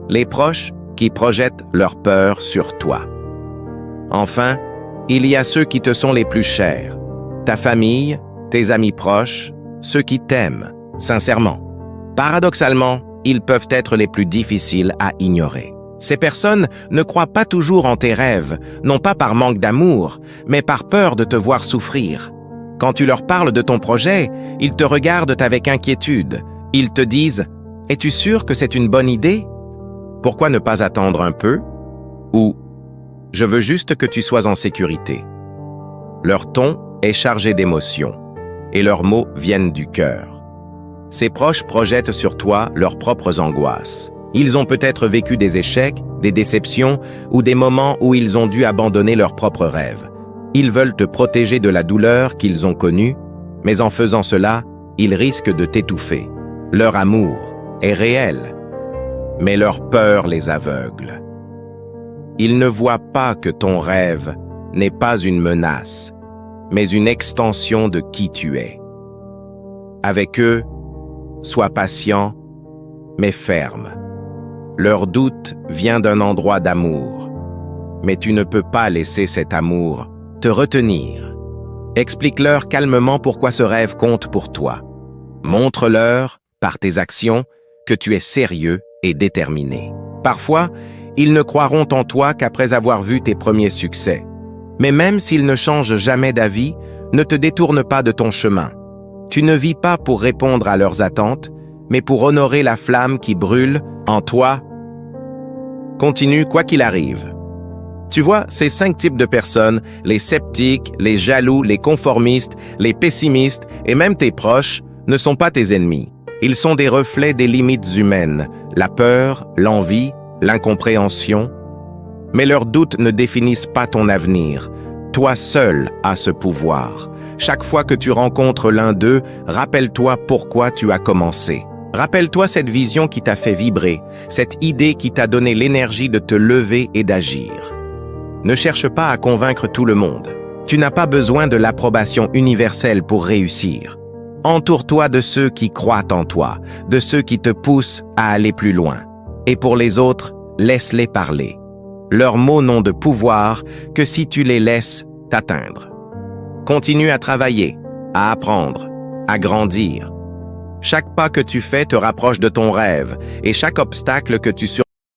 Les proches qui projettent leur peur sur toi. Enfin, il y a ceux qui te sont les plus chers. Ta famille, tes amis proches, ceux qui t'aiment, sincèrement. Paradoxalement, ils peuvent être les plus difficiles à ignorer. Ces personnes ne croient pas toujours en tes rêves, non pas par manque d'amour, mais par peur de te voir souffrir. Quand tu leur parles de ton projet, ils te regardent avec inquiétude. Ils te disent « Es-tu sûr que c'est une bonne idée? Pourquoi ne pas attendre un peu ?» ou « Je veux juste que tu sois en sécurité. » Leur ton est chargé d'émotions, et leurs mots viennent du cœur. Ces proches projettent sur toi leurs propres angoisses. Ils ont peut-être vécu des échecs, des déceptions ou des moments où ils ont dû abandonner leurs propres rêves. Ils veulent te protéger de la douleur qu'ils ont connue, mais en faisant cela, ils risquent de t'étouffer. Leur amour est réel, mais leur peur les aveugle. Ils ne voient pas que ton rêve n'est pas une menace, mais une extension de qui tu es. Avec eux, sois patient, mais ferme. Leur doute vient d'un endroit d'amour, mais tu ne peux pas laisser cet amour te retenir. Explique-leur calmement pourquoi ce rêve compte pour toi. Montre-leur, par tes actions, que tu es sérieux et déterminé. Parfois, ils ne croiront en toi qu'après avoir vu tes premiers succès. Mais même s'ils ne changent jamais d'avis, ne te détourne pas de ton chemin. Tu ne vis pas pour répondre à leurs attentes, mais pour honorer la flamme qui brûle en toi. Continue quoi qu'il arrive. Tu vois, ces 5 types de personnes, les sceptiques, les jaloux, les conformistes, les pessimistes et même tes proches, ne sont pas tes ennemis. Ils sont des reflets des limites humaines, la peur, l'envie, l'incompréhension. Mais leurs doutes ne définissent pas ton avenir. Toi seul as ce pouvoir. Chaque fois que tu rencontres l'un d'eux, rappelle-toi pourquoi tu as commencé. Rappelle-toi cette vision qui t'a fait vibrer, cette idée qui t'a donné l'énergie de te lever et d'agir. Ne cherche pas à convaincre tout le monde. Tu n'as pas besoin de l'approbation universelle pour réussir. Entoure-toi de ceux qui croient en toi, de ceux qui te poussent à aller plus loin. Et pour les autres, laisse-les parler. Leurs mots n'ont de pouvoir que si tu les laisses t'atteindre. Continue à travailler, à apprendre, à grandir. Chaque pas que tu fais te rapproche de ton rêve, et chaque obstacle que tu surmontes